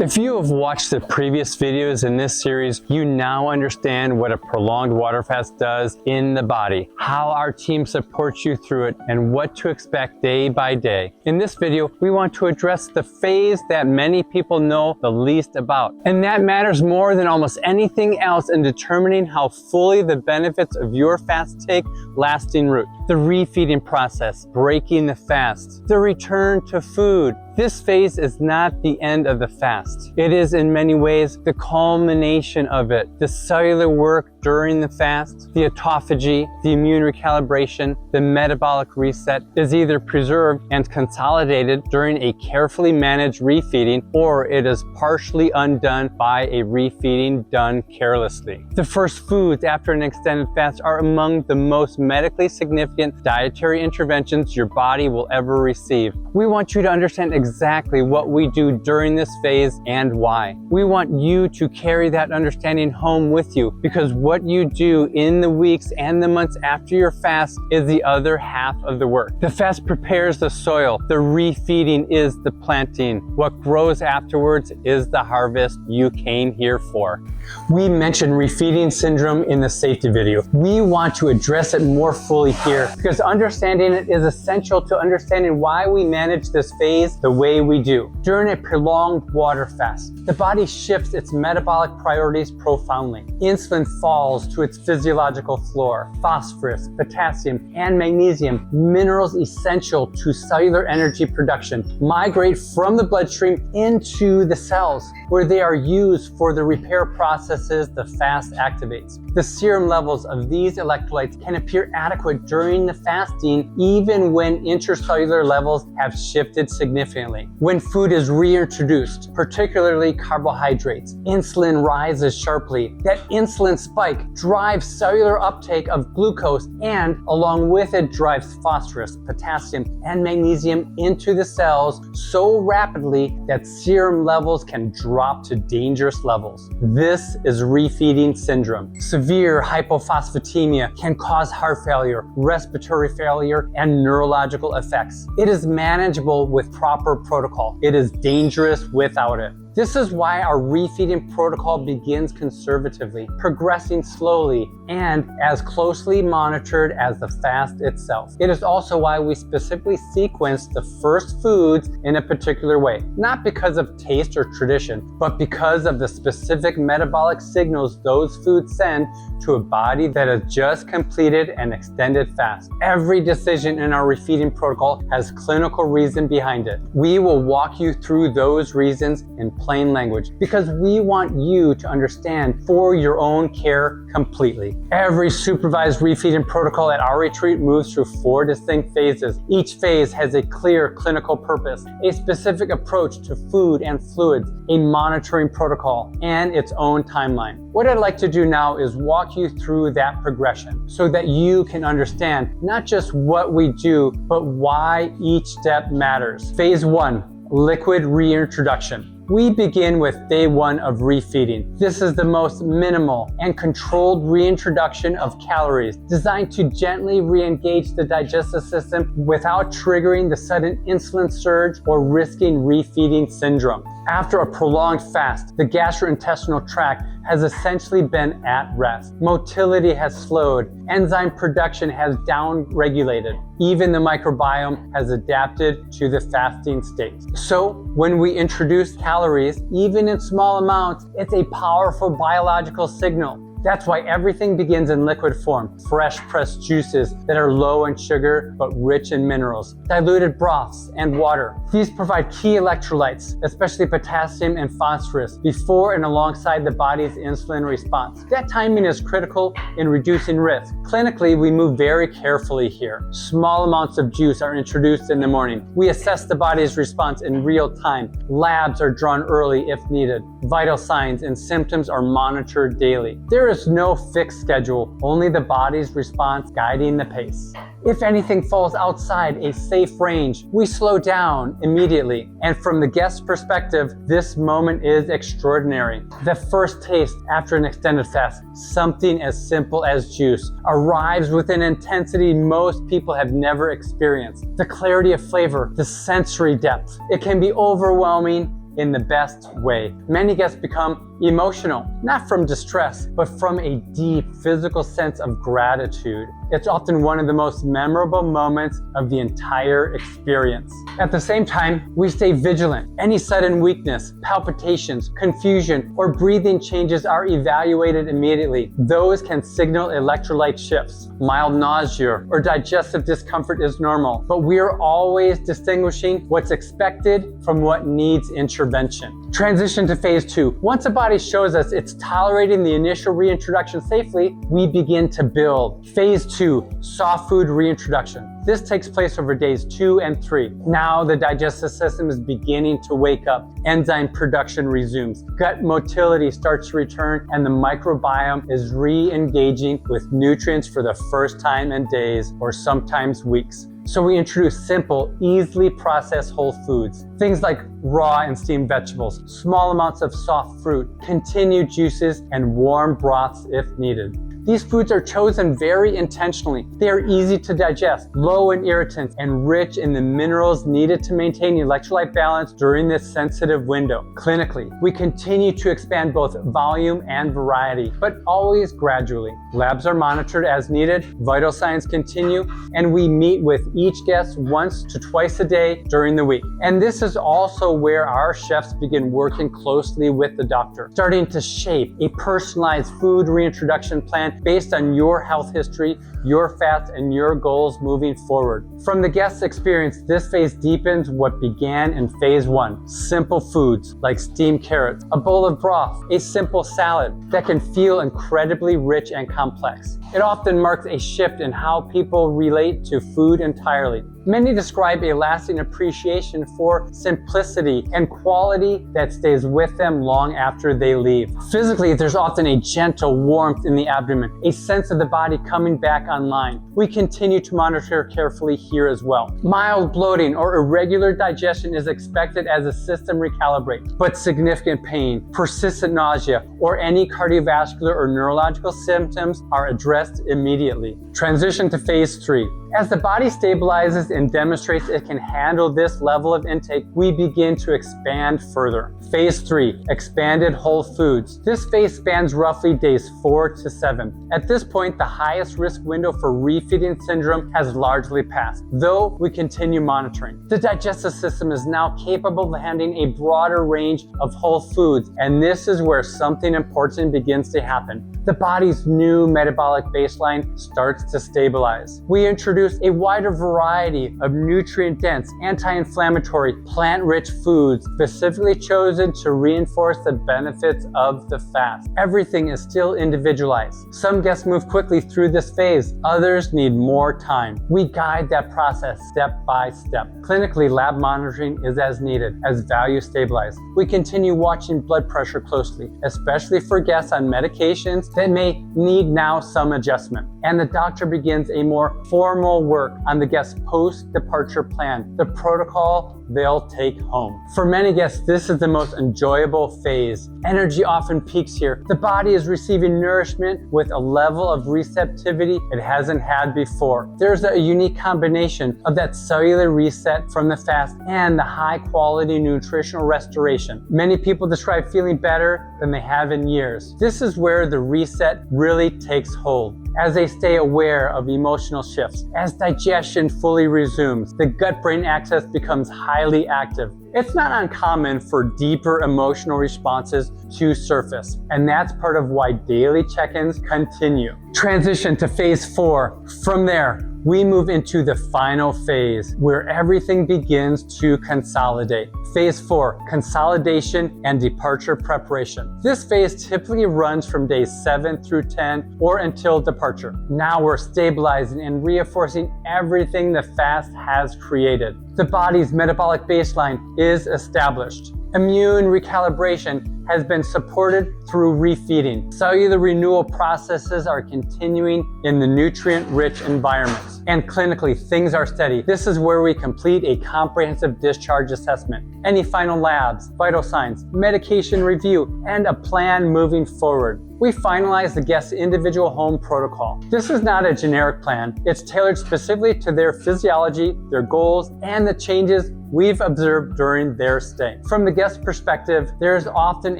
If you have watched the previous videos in this series, you now understand what a prolonged water fast does in the body, how our team supports you through it, and what to expect day by day. In this video, we want to address the phase that many people know the least about, and that matters more than almost anything else in determining how fully the benefits of your fast take lasting root. The refeeding process, breaking the fast, the return to food. This phase is not the end of the fast. It is in many ways the culmination of it. The cellular work during the fast, the autophagy, the immune recalibration, the metabolic reset is either preserved and consolidated during a carefully managed refeeding, or it is partially undone by a refeeding done carelessly. The first foods after an extended fast are among the most medically significant dietary interventions your body will ever receive. We want you to understand exactly what we do during this phase and why. We want you to carry that understanding home with you, because what you do in the weeks and the months after your fast is the other half of the work. The fast prepares the soil. The refeeding is the planting. What grows afterwards is the harvest you came here for. We mentioned refeeding syndrome in the safety video. We want to address it more fully here because understanding it is essential to understanding why we manage this phase the way we do. During a prolonged water fast, the body shifts its metabolic priorities profoundly. Insulin falls to its physiological floor. Phosphorus, potassium, and magnesium, minerals essential to cellular energy production, migrate from the bloodstream into the cells, where they are used for the repair processes the fast activates. The serum levels of these electrolytes can appear adequate during the fasting, even when intracellular levels have shifted significantly. When food is reintroduced, particularly carbohydrates, insulin rises sharply. That insulin spike drives cellular uptake of glucose and, along with it, drives phosphorus, potassium, and magnesium into the cells so rapidly that serum levels can drop to dangerous levels. This is refeeding syndrome. Severe hypophosphatemia can cause heart failure, respiratory failure, and neurological effects. It is manageable with proper protocol. It is dangerous without it. This is why our refeeding protocol begins conservatively, progressing slowly, and as closely monitored as the fast itself. It is also why we specifically sequence the first foods in a particular way, not because of taste or tradition, but because of the specific metabolic signals those foods send to a body that has just completed an extended fast. Every decision in our refeeding protocol has clinical reason behind it. We will walk you through those reasons in plain language because we want you to understand for your own care completely. Every supervised refeeding protocol at our retreat moves through 4 distinct phases. Each phase has a clear clinical purpose, a specific approach to food and fluids, a monitoring protocol, and its own timeline. What I'd like to do now is walk you through that progression so that you can understand not just what we do, but why each step matters. Phase 1, liquid reintroduction. We begin with day 1 of refeeding. This is the most minimal and controlled reintroduction of calories, designed to gently re-engage the digestive system without triggering the sudden insulin surge or risking refeeding syndrome. After a prolonged fast, the gastrointestinal tract has essentially been at rest. Motility has slowed. Enzyme production has down-regulated. Even the microbiome has adapted to the fasting state. So when we introduce calories, even in small amounts, it's a powerful biological signal. That's why everything begins in liquid form. Fresh pressed juices that are low in sugar but rich in minerals. Diluted broths and water. These provide key electrolytes, especially potassium and phosphorus, before and alongside the body's insulin response. That timing is critical in reducing risk. Clinically, we move very carefully here. Small amounts of juice are introduced in the morning. We assess the body's response in real time. Labs are drawn early if needed. Vital signs and symptoms are monitored daily. There is no fixed schedule, only the body's response guiding the pace. If anything falls outside a safe range, we slow down immediately. And from the guest's perspective, this moment is extraordinary. The first taste after an extended fast, something as simple as juice, arrives with an intensity most people have never experienced. The clarity of flavor, the sensory depth, it can be overwhelming in the best way. Many guests become emotional, not from distress, but from a deep physical sense of gratitude. It's often one of the most memorable moments of the entire experience. At the same time, we stay vigilant. Any sudden weakness, palpitations, confusion, or breathing changes are evaluated immediately. Those can signal electrolyte shifts. Mild nausea or digestive discomfort is normal, but we are always distinguishing what's expected from what needs intervention. Transition to phase 2. Once a body shows us it's tolerating the initial reintroduction safely, we begin to build. Phase 2, soft food reintroduction. This takes place over days 2 and 3. Now the digestive system is beginning to wake up. Enzyme production resumes. Gut motility starts to return, and the microbiome is re-engaging with nutrients for the first time in days or sometimes weeks. So we introduce simple, easily processed whole foods. Things like raw and steamed vegetables, small amounts of soft fruit, continued juices, and warm broths if needed. These foods are chosen very intentionally. They are easy to digest, low in irritants, and rich in the minerals needed to maintain electrolyte balance during this sensitive window. Clinically, we continue to expand both volume and variety, but always gradually. Labs are monitored as needed, vital signs continue, and we meet with each guest once to twice a day during the week. And this is also where our chefs begin working closely with the doctor, starting to shape a personalized food reintroduction plan based on your health history, your fats, and your goals moving forward. From the guest's experience, this phase deepens what began in phase 1. Simple foods like steamed carrots, a bowl of broth, a simple salad that can feel incredibly rich and complex. It often marks a shift in how people relate to food entirely. Many describe a lasting appreciation for simplicity and quality that stays with them long after they leave. Physically, there's often a gentle warmth in the abdomen, a sense of the body coming back online. We continue to monitor carefully here as well. Mild bloating or irregular digestion is expected as the system recalibrates, but significant pain, persistent nausea, or any cardiovascular or neurological symptoms are addressed immediately. Transition to phase 3. As the body stabilizes and demonstrates it can handle this level of intake, we begin to expand further. Phase 3, expanded whole foods. This phase spans roughly days 4 to 7. At this point, the highest risk window for refeeding syndrome has largely passed, though we continue monitoring. The digestive system is now capable of handling a broader range of whole foods, and this is where something important begins to happen. The body's new metabolic baseline starts to stabilize. We introduce a wider variety of nutrient-dense, anti-inflammatory, plant-rich foods specifically chosen to reinforce the benefits of the fast. Everything is still individualized. Some guests move quickly through this phase, others need more time. We guide that process step by step. Clinically, lab monitoring is as needed as values stabilize. We continue watching blood pressure closely, especially for guests on medications that may need now some adjustment. And the doctor begins a more formal work on the guest's post-departure plan, the protocol they'll take home. For many guests, this is the most enjoyable phase. Energy often peaks here. The body is receiving nourishment with a level of receptivity it hasn't had before. There's a unique combination of that cellular reset from the fast and the high-quality nutritional restoration. Many people describe feeling better than they have in years. This is where the reset really takes hold. As they stay aware of emotional shifts, as digestion fully resumes, the gut-brain axis becomes highly active. It's not uncommon for deeper emotional responses to surface, and that's part of why daily check-ins continue. Transition to phase 4. From there, we move into the final phase where everything begins to consolidate. Phase 4, consolidation and departure preparation. This phase typically runs from days 7 through 10 or until departure. Now we're stabilizing and reinforcing everything the fast has created. The body's metabolic baseline is established. Immune recalibration has been supported through refeeding. Cellular renewal processes are continuing in the nutrient-rich environments. labs and clinically things are steady, this is where we complete a comprehensive discharge assessment. Any final labs, vital signs, medication review, and a plan moving forward. We finalize the guest's individual home protocol. This is not a generic plan. It's tailored specifically to their physiology, their goals, and the changes we've observed during their stay. From the guest perspective, there is often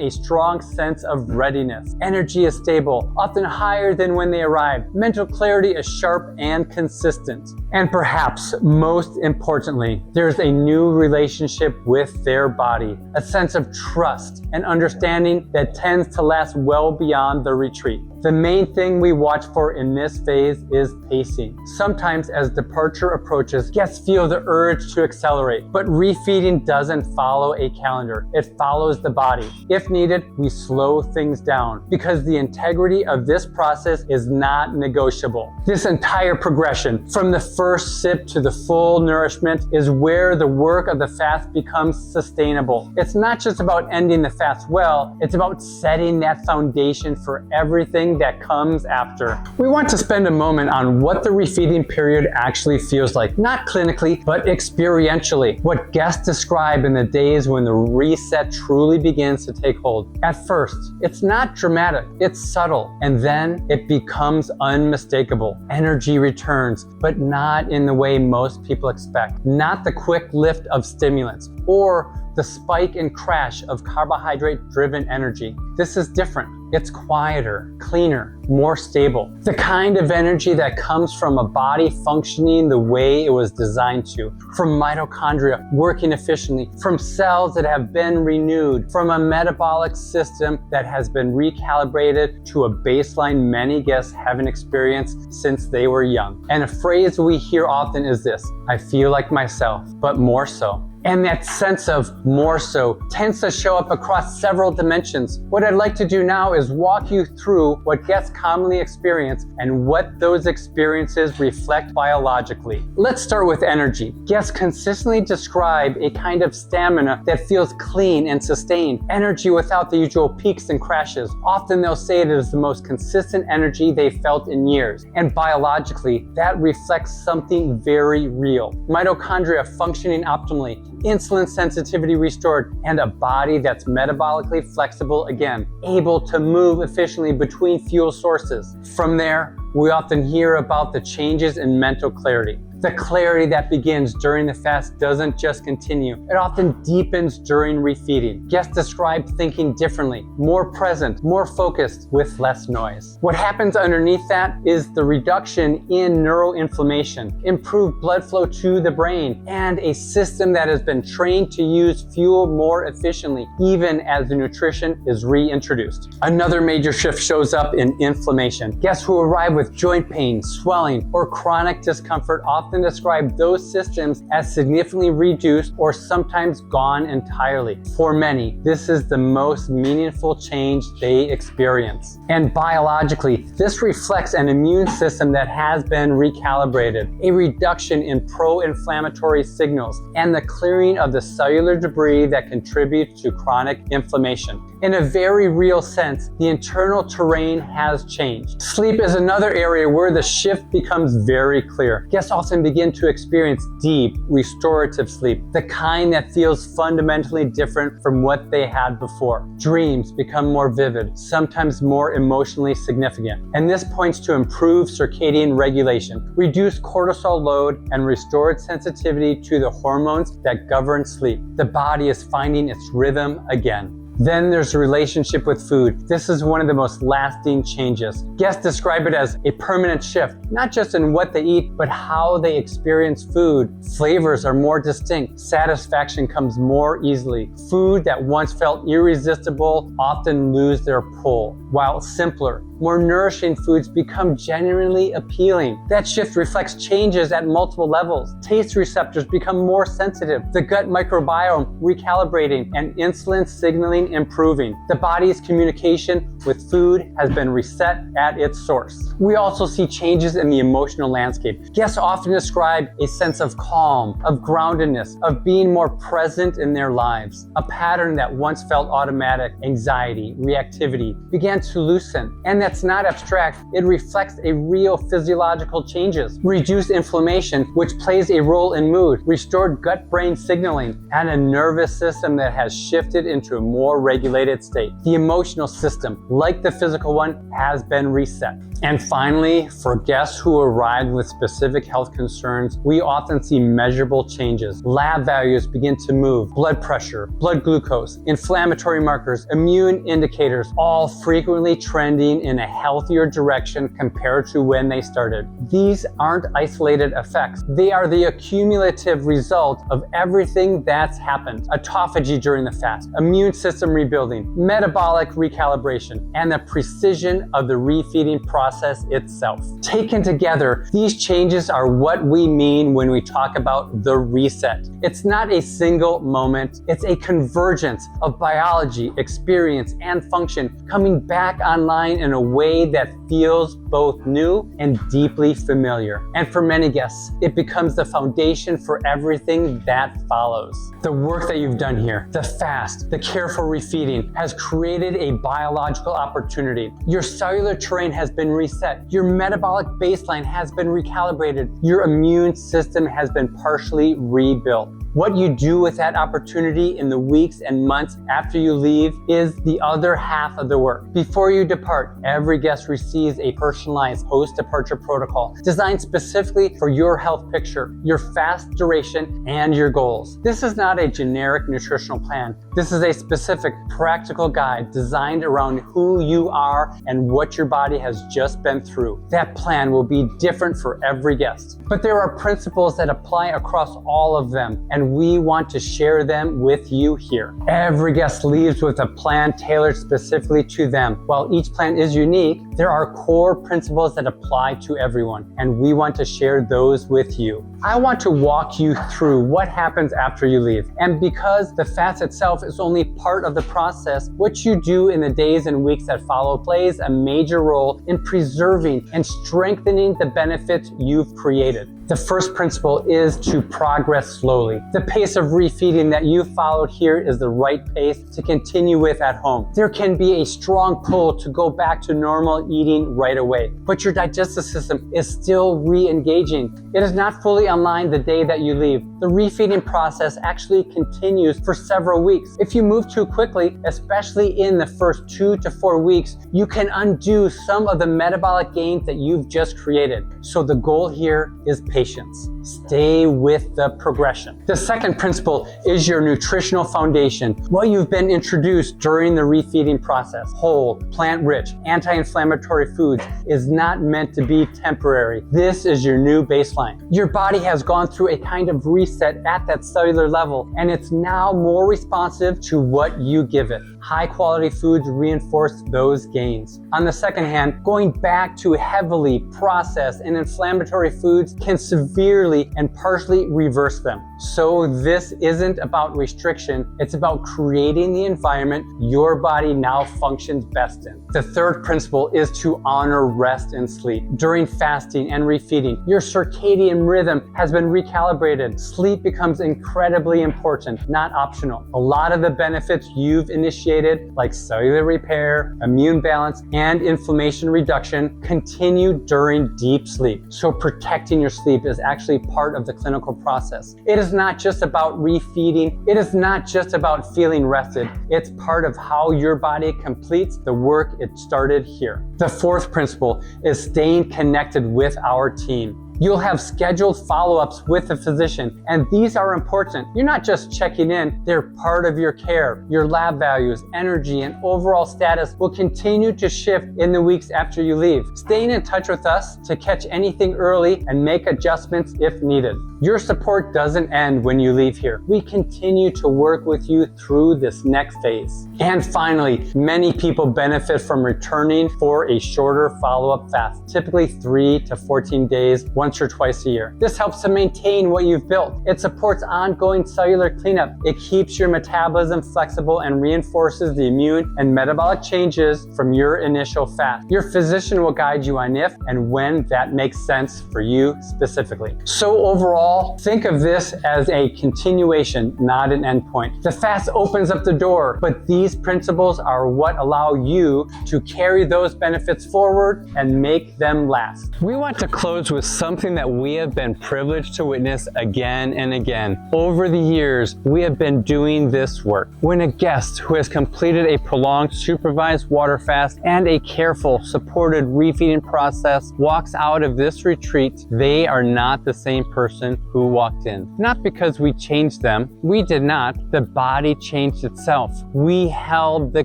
a strong sense of readiness. Energy is stable, often higher than when they arrived. Mental clarity is sharp and consistent. And perhaps most importantly, there's a new relationship with their body, a sense of trust and understanding that tends to last well beyond the retreat. The main thing we watch for in this phase is pacing. Sometimes as departure approaches, guests feel the urge to accelerate, but refeeding doesn't follow a calendar. It follows the body. If needed, we slow things down because the integrity of this process is not negotiable. This entire progression, from the first sip to the full nourishment, is where the work of the fast becomes sustainable. It's not just about ending the fast well, it's about setting that foundation for everything that comes after. We want to spend a moment on what the refeeding period actually feels like, not clinically, but experientially. What guests describe in the days when the reset truly begins to take hold. At first, it's not dramatic, it's subtle, and then it becomes unmistakable. Energy returns, but not in the way most people expect. Not the quick lift of stimulants, or the spike and crash of carbohydrate-driven energy. This is different. It's quieter, cleaner, more stable. The kind of energy that comes from a body functioning the way it was designed to, from mitochondria working efficiently, from cells that have been renewed, from a metabolic system that has been recalibrated to a baseline many guests haven't experienced since they were young. And a phrase we hear often is this: I feel like myself, but more so. And that sense of more so tends to show up across several dimensions. What I'd like to do now is walk you through what guests commonly experience and what those experiences reflect biologically. Let's start with energy. Guests consistently describe a kind of stamina that feels clean and sustained. Energy without the usual peaks and crashes. Often they'll say it is the most consistent energy they've felt in years. And biologically, that reflects something very real. Mitochondria functioning optimally, insulin sensitivity restored, and a body that's metabolically flexible again, able to move efficiently between fuel sources. From there, we often hear about the changes in mental clarity. The clarity that begins during the fast doesn't just continue. It often deepens during refeeding. Guests describe thinking differently, more present, more focused, with less noise. What happens underneath that is the reduction in neuroinflammation, improved blood flow to the brain, and a system that has been trained to use fuel more efficiently, even as the nutrition is reintroduced. Another major shift shows up in inflammation. Guests who arrive with joint pain, swelling, or chronic discomfort often describe those systems as significantly reduced or sometimes gone entirely. For many, this is the most meaningful change they experience. And biologically, this reflects an immune system that has been recalibrated, a reduction in pro-inflammatory signals, and the clearing of the cellular debris that contributes to chronic inflammation. In a very real sense, the internal terrain has changed. Sleep is another area where the shift becomes very clear. Guests often begin to experience deep, restorative sleep, the kind that feels fundamentally different from what they had before. Dreams become more vivid, sometimes more emotionally significant. And this points to improved circadian regulation, reduced cortisol load, and restored sensitivity to the hormones that govern sleep. The body is finding its rhythm again. Then there's the relationship with food. This is one of the most lasting changes. Guests describe it as a permanent shift, not just in what they eat, but how they experience food. Flavors are more distinct. Satisfaction comes more easily. Food that once felt irresistible often lose their pull, while simpler, more nourishing foods become genuinely appealing. That shift reflects changes at multiple levels. Taste receptors become more sensitive, the gut microbiome recalibrating, and insulin signaling improving. The body's communication with food has been reset at its source. We also see changes in the emotional landscape. Guests often describe a sense of calm, of groundedness, of being more present in their lives. A pattern that once felt automatic, anxiety, reactivity, began to loosen. And that That's not abstract. It reflects a real physiological changes. Reduced inflammation, which plays a role in mood, restored gut-brain signaling, and a nervous system that has shifted into a more regulated state. The emotional system, like the physical one, has been reset. And finally, for guests who arrive with specific health concerns, we often see measurable changes. Lab values begin to move, blood pressure, blood glucose, inflammatory markers, immune indicators, all frequently trending in a healthier direction compared to when they started. These aren't isolated effects. They are the accumulative result of everything that's happened. Autophagy during the fast, immune system rebuilding, metabolic recalibration, and the precision of the refeeding process itself. Taken together, these changes are what we mean when we talk about the reset. It's not a single moment, it's a convergence of biology, experience, and function coming back online in a way that feels both new and deeply familiar. And for many guests, it becomes the foundation for everything that follows. The work that you've done here, the fast, the careful refeeding, has created a biological opportunity. Your cellular terrain has been reset. Your metabolic baseline has been recalibrated. Your immune system has been partially rebuilt. What you do with that opportunity in the weeks and months after you leave is the other half of the work. Before you depart, every guest receives a personalized post-departure protocol designed specifically for your health picture, your fast duration, and your goals. This is not a generic nutritional plan. This is a specific, practical guide designed around who you are and what your body has just been through. That plan will be different for every guest, but there are principles that apply across all of them, and we want to share them with you here. Every guest leaves with a plan tailored specifically to them. While each plan is unique, there are core principles that apply to everyone, and we want to share those with you. I want to walk you through what happens after you leave. And because the fast itself is only part of the process, what you do in the days and weeks that follow plays a major role in preserving and strengthening the benefits you've created. The first principle is to progress slowly. The pace of refeeding that you followed here is the right pace to continue with at home. There can be a strong pull to go back to normal eating right away, but your digestive system is still re-engaging. It is not fully online the day that you leave. The refeeding process actually continues for several weeks. If you move too quickly, especially in the first 2 to 4 weeks, you can undo some of the metabolic gains that you've just created. So the goal here is patience. Stay with the progression. The second principle is your nutritional foundation. What you've been introduced during the refeeding process, whole, plant-rich, anti-inflammatory foods, is not meant to be temporary. This is your new baseline. Your body has gone through a kind of reset at that cellular level, and it's now more responsive to what you give it. High-quality foods reinforce those gains. On the second hand, going back to heavily processed and inflammatory foods can severely and partially reverse them. So this isn't about restriction, it's about creating the environment your body now functions best in. The third principle is to honor rest and sleep. During fasting and refeeding, your circadian rhythm has been recalibrated. Sleep becomes incredibly important, not optional. A lot of the benefits you've initiated, like cellular repair, immune balance, and inflammation reduction, continue during deep sleep. So protecting your sleep is actually part of the clinical process. It is not just about refeeding. It is not just about feeling rested. It's part of how your body completes the work it started here. The fourth principle is staying connected with our team. You'll have scheduled follow-ups with the physician, and these are important. You're not just checking in, they're part of your care. Your lab values, energy, and overall status will continue to shift in the weeks after you leave. Staying in touch with us to catch anything early and make adjustments if needed. Your support doesn't end when you leave here. We continue to work with you through this next phase. And finally, many people benefit from returning for a shorter follow-up fast, typically 3 to 14 days, once or twice a year. This helps to maintain what you've built. It supports ongoing cellular cleanup. It keeps your metabolism flexible and reinforces the immune and metabolic changes from your initial fast. Your physician will guide you on if and when that makes sense for you specifically. So overall, think of this as a continuation, not an endpoint. The fast opens up the door, but these principles are what allow you to carry those benefits benefits forward and make them last. We want to close with something that we have been privileged to witness again and again. Over the years, we have been doing this work. When a guest who has completed a prolonged supervised water fast and a careful, supported refeeding process walks out of this retreat, they are not the same person who walked in. Not because we changed them. We did not. The body changed itself. We held the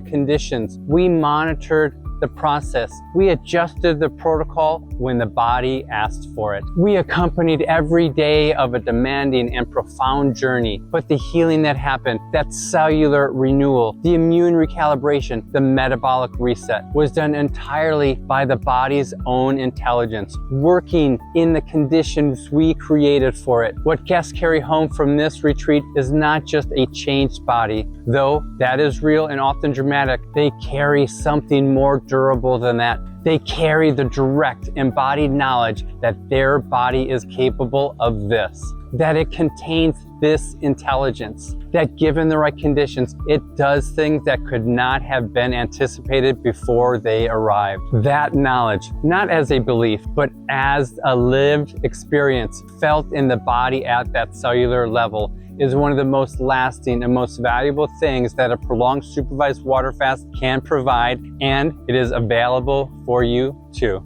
conditions. We monitored the process. We adjusted the protocol when the body asked for it. We accompanied every day of a demanding and profound journey, but the healing that happened, that cellular renewal, the immune recalibration, the metabolic reset was done entirely by the body's own intelligence, working in the conditions we created for it. What guests carry home from this retreat is not just a changed body, though that is real and often dramatic. They carry something more durable than that. They carry the direct embodied knowledge that their body is capable of this, that it contains this intelligence, that given the right conditions, it does things that could not have been anticipated before they arrived. That knowledge, not as a belief, but as a lived experience felt in the body at that cellular level, is one of the most lasting and most valuable things that a prolonged supervised water fast can provide, and it is available for you too.